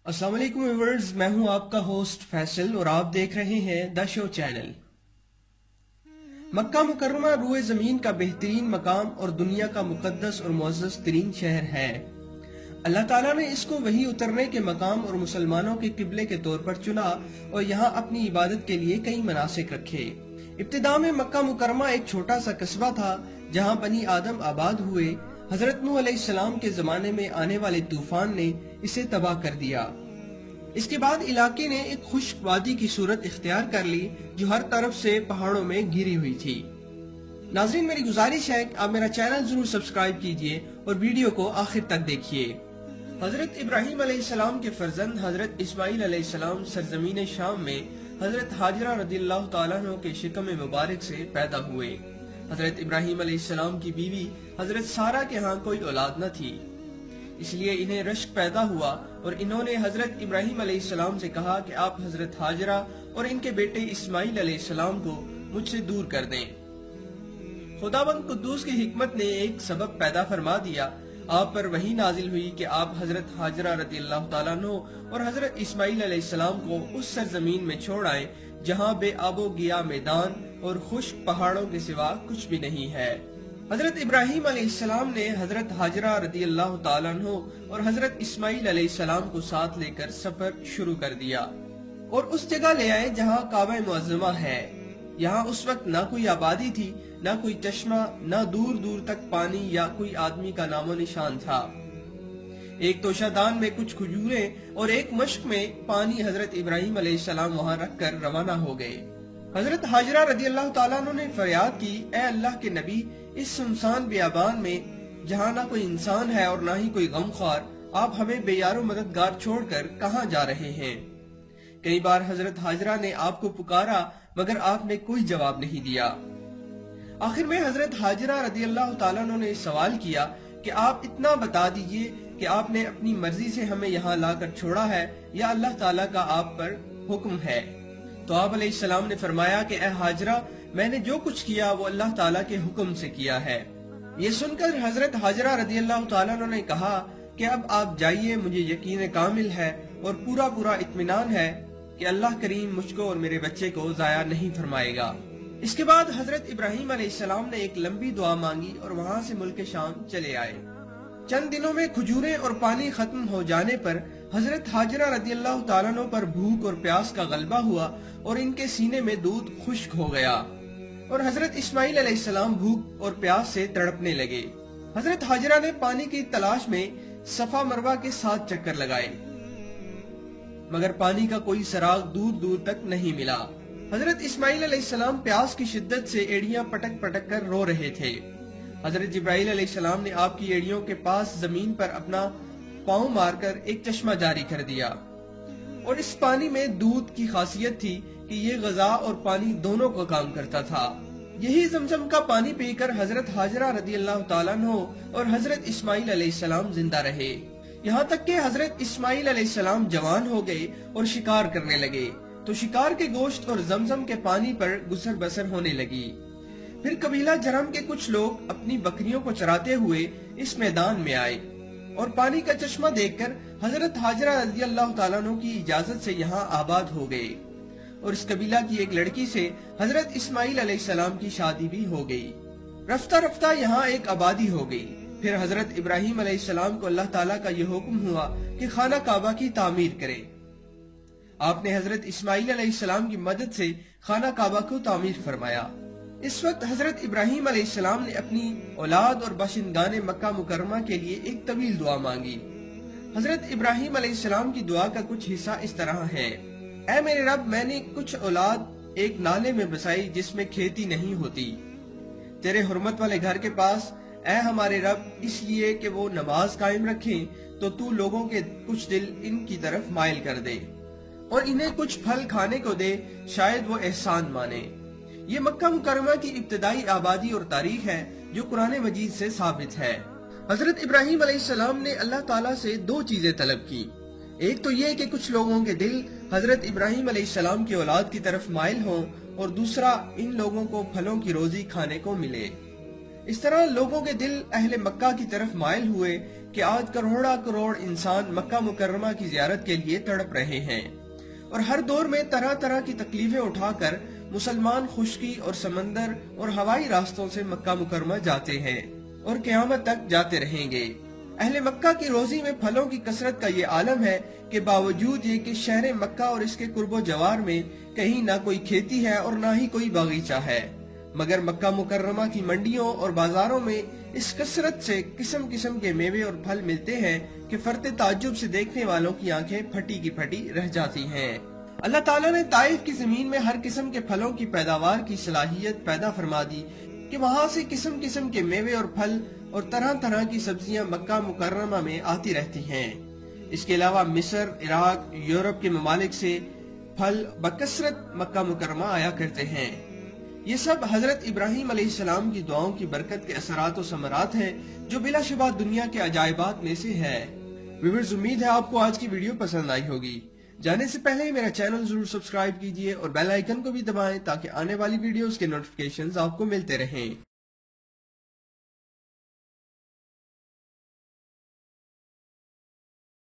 अस्सलाम वालेकुम व्यूअर्स, मैं हूं आपका होस्ट फैसल और आप देख रहे हैं द शो चैनल। मक्का मुकर्रमा रूए जमीन का बेहतरीन मकाम और दुनिया का मुकद्दस और मुअज़्ज़ज़ तरीन शहर है। अल्लाह ताला ने इसको वही उतरने के मकाम और मुसलमानों के किबले के तौर पर चुना और यहाँ अपनी इबादत के लिए कई मनासिक रखे। इब्तिदा में मक्का मुकर्रमा एक छोटा सा कस्बा था जहाँ बनी आदम आबाद हुए। हजरत नूह अलैहिस्सलाम के जमाने में आने वाले तूफान ने इसे तबाह कर दिया। इसके बाद इलाके ने एक खुश्क वादी की सूरत इख्तियार कर ली जो हर तरफ से पहाड़ों में घिरी हुई थी। नाज़रीन, मेरी गुजारिश है कि आप मेरा चैनल जरूर सब्सक्राइब कीजिए और वीडियो को आखिर तक देखिए। हजरत इब्राहिम अलैहिस्सलाम के फर्जंद हजरत इस्माइल अलैहिस्सलाम सरजमीन शाम में हजरत हाजरा रदियल्लाहु ताला अन्हा के शिकम मुबारक से पैदा हुए। हजरत इब्राहिम अलैहिस्सलाम की बीवी हजरत सारा के यहाँ कोई औलाद न थी, इसलिए इन्हें रश्क पैदा हुआ और इन्होंने हजरत इब्राहिम अलैहिस्सलाम से कहा कि आप हजरत हाजरा और इनके बेटे इस्माइल अलैहिस्सलाम को मुझसे दूर कर दें। खुदाबंद कुद्दूस की हिकमत ने एक सबब पैदा फरमा दिया। आप पर वही नाजिल हुई कि आप हजरत हाजरा रदियल्लाहु ताला अन्हा और हजरत इस्माइल अलैहिस्सलाम को उस सरजमीन में छोड़ आए जहाँ बेआबो गिया मैदान और खुश्क पहाड़ों के सिवा कुछ भी नहीं है। हजरत इब्राहिम अलैहिस्सलाम ने हजरत हाजरा रदियल्लाहु ताला अन्हा और हजरत इस्माइल अलैहिस्सलाम को साथ लेकर सफर शुरू कर दिया और उस जगह ले आए जहाँ काबा मुअज़्ज़मा है। यहाँ उस वक्त ना कोई आबादी थी, ना कोई चश्मा, ना दूर दूर तक पानी या कोई आदमी का नामो निशान था। एक तोशादान में कुछ खजूरें और एक मश्क में पानी हजरत इब्राहिम अलैहिस्सलाम वहाँ रख कर रवाना हो गए। हजरत हाजरा रदियल्लाहु ताला अन्हा ने फरियाद की, ए अल्लाह के नबी, इस सुनसान बियाबान में जहाँ ना कोई इंसान है और ना ही कोई गमख्वार, आप हमें बेयारो मददगार छोड़कर कहाँ जा रहे हैं। कई बार हजरत हाजरा ने आपको पुकारा मगर आपने कोई जवाब नहीं दिया। आखिर में हजरत हाजरा रदियल्लाहु ताला अन्हा ने सवाल किया कि आप इतना बता दीजिए कि आपने अपनी मर्जी से हमें यहाँ लाकर छोड़ा है या अल्लाह ताला का आप पर हुक्म है। तो आप अलैहिस्सलाम ने फरमाया कि ए हाजरा, मैंने जो कुछ किया वो अल्लाह ताला के हुक्म से किया है। ये सुनकर हजरत हाजरा रदियल्लाहु ताला अन्हा ने कहा कि अब आप जाइए, मुझे यकीन कामिल है और पूरा पूरा इत्मीनान है कि अल्लाह करीम मुझको और मेरे बच्चे को जाया नहीं फरमाएगा। इसके बाद हजरत इब्राहिम अलैहिस्सलाम ने एक लंबी दुआ मांगी और वहाँ से मुल्क शाम चले आए। चंद दिनों में खजूरें और पानी खत्म हो जाने पर हजरत हाजरा रदियल्लाहु ताला अन्हा पर भूख और प्यास का गलबा हुआ और इनके सीने में दूध खुश्क हो गया और हजरत इस्माइल अलैहिस्सलाम भूख और प्यास से तड़पने लगे। हजरत हाजरा ने पानी की तलाश में सफा मरवा के 7 चक्कर लगाए मगर पानी का कोई सराग दूर दूर तक नहीं मिला। हजरत इस्माइल अलैहिस्सलाम प्यास की शिद्दत से एड़ियां पटक पटक कर रो रहे थे। हजरत जिब्राइल अलैहिस्सलाम ने आपकी एड़ियों के पास जमीन पर अपना पांव मारकर एक चश्मा जारी कर दिया और इस पानी में दूध की खासियत थी कि ये गजा और पानी दोनों का काम करता था। यही जमजम का पानी पीकर हजरत हाजरा रदियल्लाहु ताला अन्हा और हजरत इस्माइल अलैहिस्सलाम जिंदा रहे। यहाँ तक कि हजरत इस्माइल अलैहिस्सलाम जवान हो गए और शिकार करने लगे तो शिकार के गोश्त और जमजम के पानी पर गुसर बसर होने लगी। फिर कबीला जरम के कुछ लोग अपनी बकरियों को चराते हुए इस मैदान में आए और पानी का चश्मा देखकर हजरत हाजरा रदियल्लाहु ताला अन्हा की इजाजत से यहाँ आबाद हो गए और इस कबीला की एक लड़की से हजरत इस्माइल अलैहिस्सलाम की शादी भी हो गई। रफ्ता रफ्ता यहाँ एक आबादी हो गई। फिर हजरत इब्राहिम अलैहिस्सलाम को अल्लाह ताला का यह हुक्म हुआ कि खाना काबा की तामीर करें। आपने हजरत इस्माइल अलैहिस्सलाम की मदद से खाना काबा को तामीर फरमाया। इस वक्त हजरत इब्राहिम अलैहिस्सलाम ने अपनी औलाद और बाशिंदगाने मक्का मुकर्रमा के लिए एक तवील दुआ मांगी। हजरत इब्राहिम अलैहिस्सलाम की दुआ का कुछ हिस्सा इस तरह है, ऐ मेरे रब, मैंने कुछ औलाद एक नाले में बसाई जिसमें खेती नहीं होती, तेरे हुर्मत वाले घर के पास, ऐ हमारे रब, इसलिए कि वो नमाज कायम रखें तो तू लोगों के कुछ दिल इनकी तरफ माइल कर दे और इन्हें कुछ फल खाने को दे, शायद वो एहसान माने। ये मक्का मुकर्रमा की इब्तदाई आबादी और तारीख है जो कुरान मजीद से साबित है। हजरत इब्राहिम अलैहिस्सलाम ने अल्लाह ताला से 2 चीजें तलब की। एक तो ये कि कुछ लोगों के दिल हजरत इब्राहिम अलैहिस्सलाम की औलाद की तरफ माइल हों और दूसरा इन लोगों को फलों की रोजी खाने को मिले। इस तरह लोगों के दिल अहले मक्का की तरफ माइल हुए کہ آج کروڑ انسان مکہ مکرمہ کی زیارت کے لیے تڑپ رہے ہیں، اور ہر دور میں طرح طرح کی تکلیفیں اٹھا کر مسلمان خشکی اور سمندر اور ہوائی راستوں سے مکہ مکرمہ جاتے ہیں اور قیامت تک جاتے رہیں گے۔ اہل مکہ کی روزی میں پھلوں کی کثرت کا یہ عالم ہے کہ باوجود یہ کہ شہر مکہ اور اس کے قرب و جوار میں کہیں نہ کوئی کھیتی ہے اور نہ ہی کوئی باغیچہ ہے، مگر مکہ مکرمہ کی منڈیوں اور بازاروں میں اس کثرت سے قسم قسم کے میوے اور پھل ملتے ہیں کہ فرتے تعجب سے دیکھنے والوں کی آنکھیں پھٹی کی پھٹی رہ جاتی ہیں۔ اللہ تعالیٰ نے طائف کی زمین میں ہر قسم کے پھلوں کی پیداوار کی صلاحیت پیدا فرما دی کہ وہاں سے قسم قسم کے میوے اور پھل اور طرح طرح کی سبزیاں مکہ مکرمہ میں آتی رہتی ہیں۔ اس کے علاوہ مصر، عراق، یورپ کے ممالک سے پھل بکثرت مکہ مکرمہ آیا کرتے ہیں۔ یہ سب حضرت ابراہیم علیہ السلام کی دعاؤں کی برکت کے اثرات و ثمرات ہیں جو بلا شبہ دنیا کے عجائبات میں سے ہے۔ ویورز، امید ہے آپ کو آج کی ویڈیو پسند آئی ہوگی۔ جانے سے پہلے میرا چینل ضرور سبسکرائب کیجئے اور بیل آئیکن کو بھی دبائیں تاکہ آنے والی ویڈیوز کے نوٹیفیکیشنز آپ کو ملتے رہیں۔